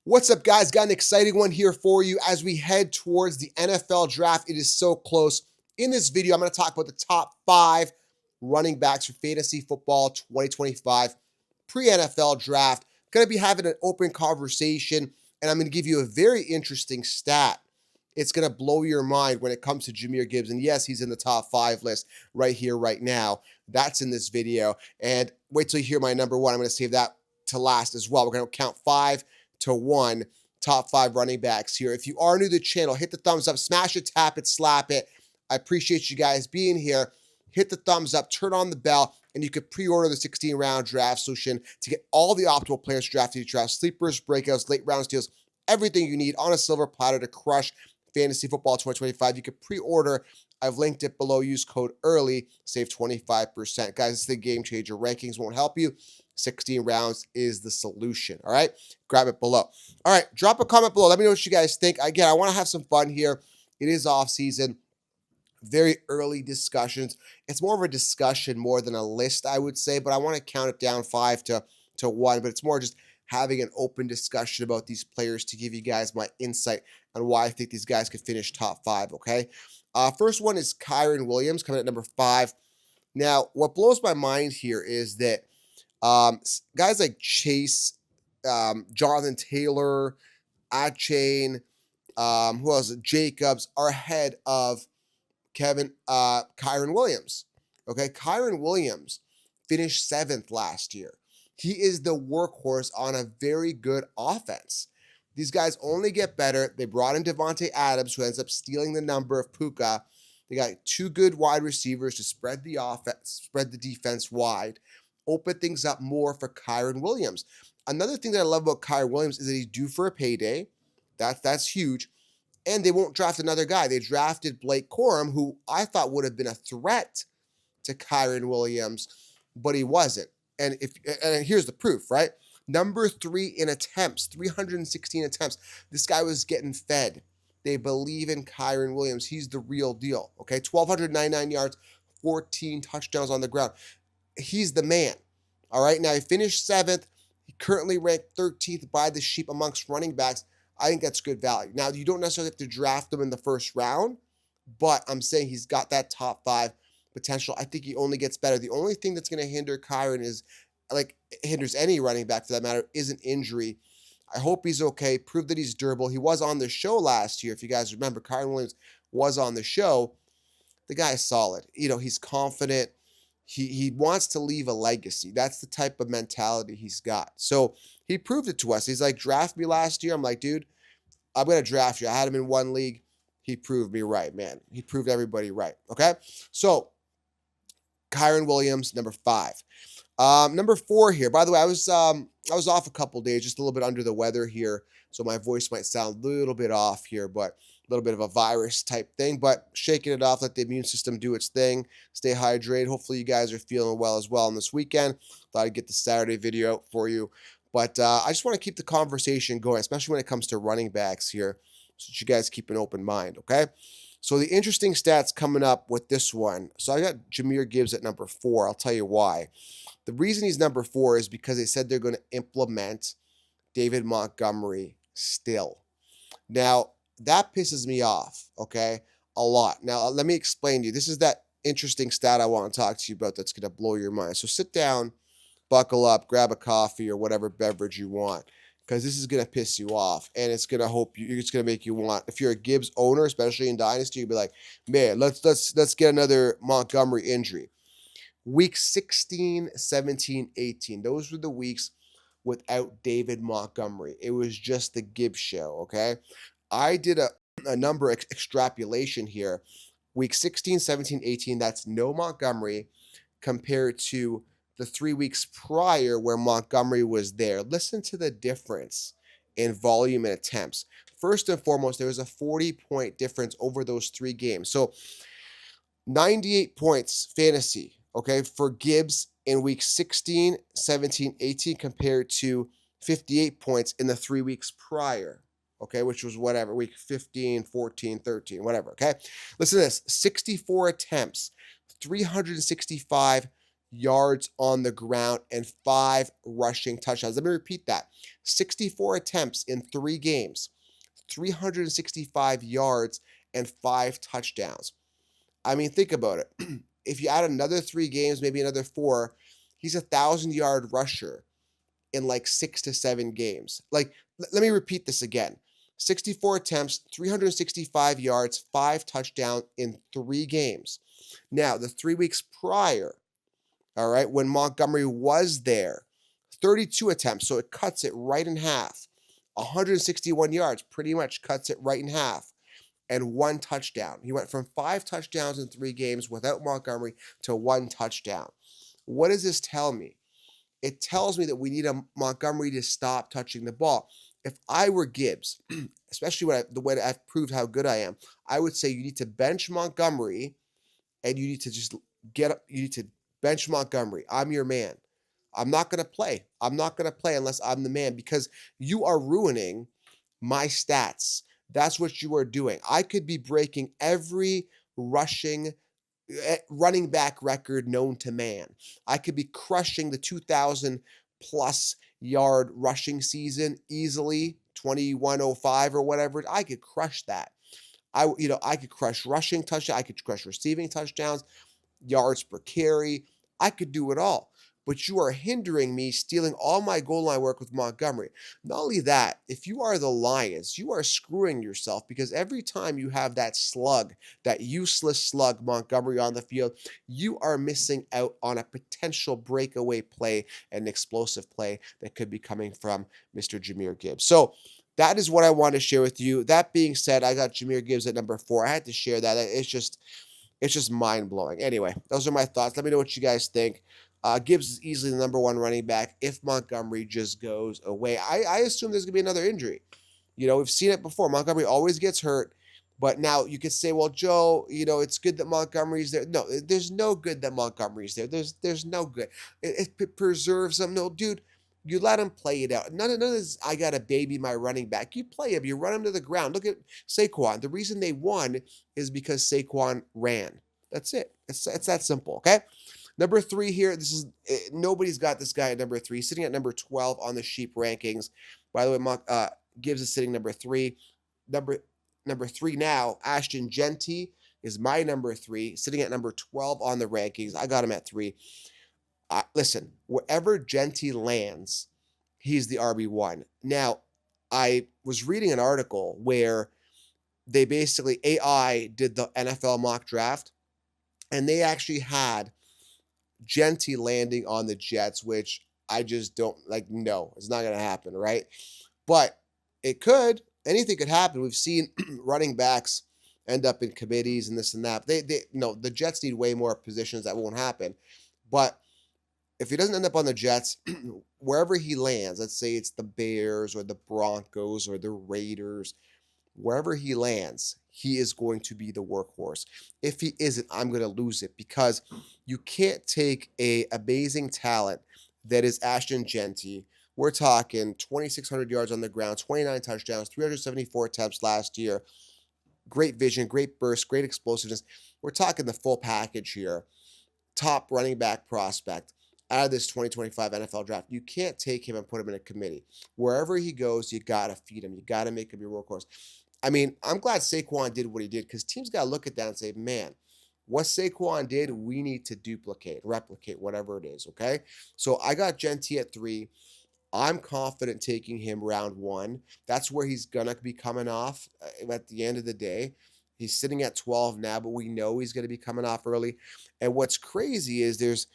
What's up, guys? Got an exciting one here for you as we head towards the NFL draft. It is so close. In this video, I'm going to talk about the top 5 running backs for fantasy football 2025 pre-NFL draft. Going to be having an open conversation, and I'm going to give you a very interesting stat. It's going to blow your mind when it comes to Jahmyr Gibbs. And yes, he's in the top 5 list right here, right now. That's in this video. And wait till you hear my number 1. I'm going to save that to last as well. We're going to count 5 to 1 top 5 running backs here. If you are new to the channel, hit the thumbs up, smash it, tap it, slap it. I appreciate you guys being here. Hit the thumbs up, turn on the bell, and you can pre-order the 16-round draft solution to get all the optimal players drafted each draft, sleepers, breakouts, late round steals, everything you need on a silver platter to crush fantasy football 2025. You can pre-order. I've linked it below. Use code EARLY, save 25%. Guys, it's the game changer. Rankings won't help you. 16 rounds is the solution. All right, grab it below. All right, drop a comment below. Let me know what you guys think. Again, I want to have some fun here. It is off season, very early discussions. It's more of a discussion more than a list, I would say, but I want to count it down 5 to 1. But it's more just having an open discussion about these players to give you guys my insight on why I think these guys could finish top 5. Okay, first one is Kyren Williams coming at number 5. Now, what blows my mind here is that guys like Chase, Jonathan Taylor, Achane, who else? Jacobs are ahead of Kyren Williams. Okay, Kyren Williams finished 7th last year. He is the workhorse on a very good offense. These guys only get better. They brought in Devontae Adams, who ends up stealing the number of Puka. They got 2 good wide receivers to spread the offense, spread the defense wide, open things up more for Kyren Williams. Another thing that I love about Kyren Williams is that he's due for a payday. That's huge. And they won't draft another guy. They drafted Blake Corum, who I thought would have been a threat to Kyren Williams, but he wasn't. And here's the proof, right? Number 3 in attempts, 316 attempts. This guy was getting fed. They believe in Kyren Williams. He's the real deal. Okay, 1,299 yards, 14 touchdowns on the ground. He's the man. All right, now he finished 7th. He currently ranked 13th by the sheep amongst running backs. I think that's good value. Now, you don't necessarily have to draft him in the first round, but I'm saying he's got that top 5 potential. I think he only gets better. The only thing that's going to hinder Kyren is, like, hinders any running back for that matter, is an injury. I hope he's okay. Prove that he's durable. He was on the show last year. If you guys remember, Kyren Williams was on the show. The guy is solid. You know, he's confident. He wants to leave a legacy. That's the type of mentality he's got. So he proved it to us. He's like, draft me last year. I'm like, dude, I'm going to draft you. I had him in 1 league. He proved me right, man. He proved everybody right. Okay. So Kyren Williams, number 5. Number 4 here. By the way, I was off a couple days, just a little bit under the weather here, so my voice might sound a little bit off here, but a little bit of a virus type thing. But shaking it off, let the immune system do its thing. Stay hydrated. Hopefully, you guys are feeling well as well on this weekend. Thought I'd get the Saturday video out for you, but I just want to keep the conversation going, especially when it comes to running backs here, so that you guys keep an open mind. Okay. So the interesting stats coming up with this one. So I got Jahmyr Gibbs at number 4. I'll tell you why. The reason he's number 4 is because they said they're going to implement David Montgomery still. Now, that pisses me off, okay, a lot. Now, let me explain to you. This is that interesting stat I want to talk to you about that's going to blow your mind. So sit down, buckle up, grab a coffee or whatever beverage you want, because this is going to piss you off, and it's going to make you want, if you're a Gibbs owner, especially in Dynasty, you'll be like, man, let's get another Montgomery injury. Week 16, 17, 18. Those were the weeks without David Montgomery. It was just the Gibbs show, okay? I did a number extrapolation here. Week 16, 17, 18, that's no Montgomery compared to the 3 weeks prior where Montgomery was there. Listen to the difference in volume and attempts. First and foremost, there was a 40-point difference over those 3 games. So 98 points fantasy, okay, for Gibbs in week 16, 17, 18 compared to 58 points in the 3 weeks prior, okay, which was whatever, week 15, 14, 13, whatever, okay? Listen to this, 64 attempts, 365 yards on the ground and 5 rushing touchdowns. Let me repeat that. 64 attempts in 3 games, 365 yards and 5 touchdowns. I mean, think about it. If you add another 3 games, maybe another 4, he's a 1,000-yard rusher in like 6 to 7 games. Like, let me repeat this again. 64 attempts, 365 yards, 5 touchdowns in 3 games. Now, the 3 weeks prior, all right, when Montgomery was there, 32 attempts, so it cuts it right in half. 161 yards, pretty much cuts it right in half, and 1 touchdown. He went from 5 touchdowns in 3 games without Montgomery to 1 touchdown. What does this tell me? It tells me that we need a Montgomery to stop touching the ball. If I were Gibbs, especially the way that I've proved how good I am, I would say you need to bench Montgomery and you need to just you need to bench Montgomery. I'm your man. I'm not going to play. I'm not going to play unless I'm the man because you are ruining my stats. That's what you are doing. I could be breaking every running back record known to man. I could be crushing the 2,000 plus yard rushing season easily, 2105 or whatever. I could crush that. I could crush rushing touchdowns. I could crush receiving touchdowns, yards per carry. I could do it all. But you are hindering me stealing all my goal line work with Montgomery. Not only that, if you are the Lions, you are screwing yourself because every time you have that slug, that useless slug Montgomery on the field, you are missing out on a potential breakaway play and explosive play that could be coming from Mr. Jahmyr Gibbs. So that is what I want to share with you. That being said, I got Jahmyr Gibbs at number 4. I had to share that. It's just mind-blowing. Anyway, those are my thoughts. Let me know what you guys think. Gibbs is easily the number 1 running back if Montgomery just goes away. I assume there's going to be another injury. We've seen it before. Montgomery always gets hurt. But now you could say, well, Joe, it's good that Montgomery's there. No, there's no good that Montgomery's there. There's no good. It preserves him. No, dude, you let him play it out. None of this, I got to baby my running back. You play him. You run him to the ground. Look at Saquon. The reason they won is because Saquon ran. That's it. It's that simple, okay? Number 3 here, nobody's got this guy at number 3, sitting at number 12 on the Sheep rankings. By the way, Gibbs is sitting number 3. Number 3 now, Ashton Jeanty is my number 3, sitting at number 12 on the rankings. I got him at 3. Listen, wherever Jeanty lands, he's the RB1. Now, I was reading an article where they basically, AI did the NFL mock draft, and they actually had Jeanty landing on the Jets, which I just don't no, it's not going to happen, right? But it could. Anything could happen. We've seen running backs end up in committees and this and that. The Jets need way more positions. That won't happen. But if he doesn't end up on the Jets, wherever he lands, let's say it's the Bears or the Broncos or the Raiders, wherever he lands, he is going to be the workhorse. If he isn't, I'm going to lose it because you can't take a amazing talent that is Ashton Jeanty. We're talking 2,600 yards on the ground, 29 touchdowns, 374 attempts last year. Great vision, great burst, great explosiveness. We're talking the full package here. Top running back prospect out of this 2025 NFL draft. You can't take him and put him in a committee. Wherever he goes, you got to feed him. You got to make him your workhorse. I mean, I'm glad Saquon did what he did because teams got to look at that and say, man, what Saquon did, we need to replicate, whatever it is, okay? So I got Jeanty at 3. I'm confident taking him round 1. That's where he's going to be coming off at the end of the day. He's sitting at 12 now, but we know he's going to be coming off early. And what's crazy is there's,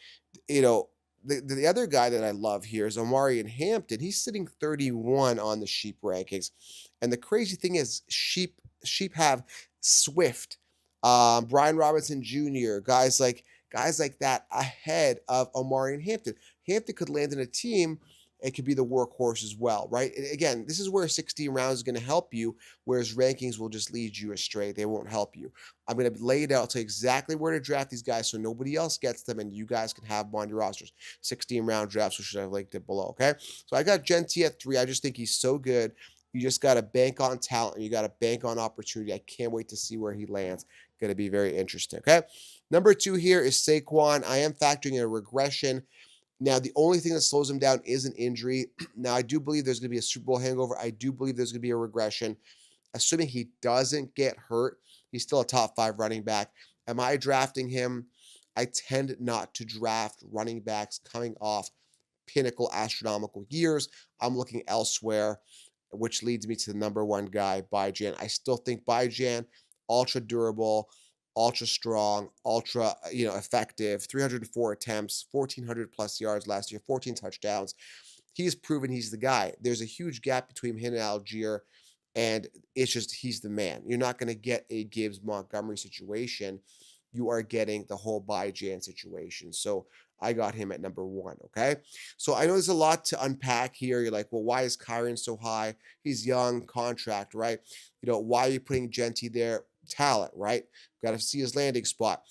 the other guy that I love here is Omarion Hampton. He's sitting 31 on the Sheep rankings. And the crazy thing is Sheep have Swift, Brian Robinson Jr., guys like that ahead of Omarion Hampton. Hampton could land in a team and could be the workhorse as well, right? And again, this is where 16 rounds is going to help you, whereas rankings will just lead you astray. They won't help you. I'm going to lay it out, tell you exactly where to draft these guys so nobody else gets them and you guys can have them on your rosters. 16-round drafts, which I've linked it below, okay? So I got Jeanty at 3. I just think he's so good. You just got to bank on talent and you got to bank on opportunity. I can't wait to see where he lands. Going to be very interesting. Okay. Number 2 here is Saquon. I am factoring in a regression. Now, the only thing that slows him down is an injury. Now, I do believe there's going to be a Super Bowl hangover. I do believe there's going to be a regression. Assuming he doesn't get hurt, he's still a top 5 running back. Am I drafting him? I tend not to draft running backs coming off pinnacle astronomical years. I'm looking elsewhere, which leads me to the number 1 guy, Bai-Jan. I still think Bai-Jan, ultra durable, ultra strong, ultra effective. 304 attempts, 1,400 plus yards last year, 14 touchdowns. He's proven he's the guy. There's a huge gap between him and Algier, and it's just he's the man. You're not going to get a Gibbs Montgomery situation. You are getting the whole Bai-Jan situation. So I got him at number 1. Okay. So I know there's a lot to unpack here. You're like, well, why is Kyren so high? He's young, contract, right? Why are you putting Genty there? Talent, right? Got to see his landing spot.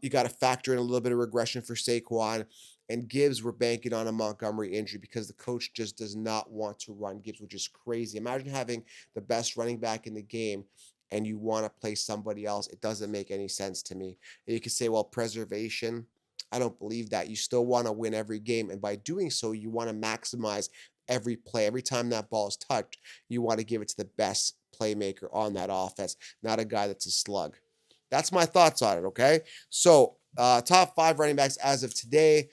You got to factor in a little bit of regression for Saquon. And Gibbs, we're banking on a Montgomery injury because the coach just does not want to run Gibbs, which is crazy. Imagine having the best running back in the game and you want to play somebody else. It doesn't make any sense to me. And you could say, well, preservation. I don't believe that. You still want to win every game. And by doing so, you want to maximize every play. Every time that ball is touched, you want to give it to the best playmaker on that offense, not a guy that's a slug. That's my thoughts on it, okay? So, top 5 running backs as of today,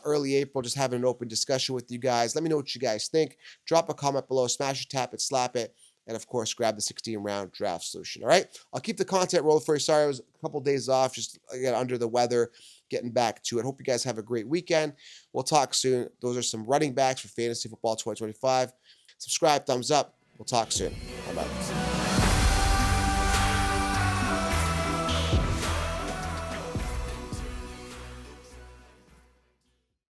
early April, just having an open discussion with you guys. Let me know what you guys think. Drop a comment below, smash it, tap it, slap it, and of course, grab the 16-round draft solution, all right? I'll keep the content rolling for you. Sorry, I was a couple days off, just again, under the weather, getting back to it. Hope you guys have a great weekend. We'll talk soon. Those are some running backs for Fantasy Football 2025. Subscribe, thumbs up. We'll talk soon. Bye-bye.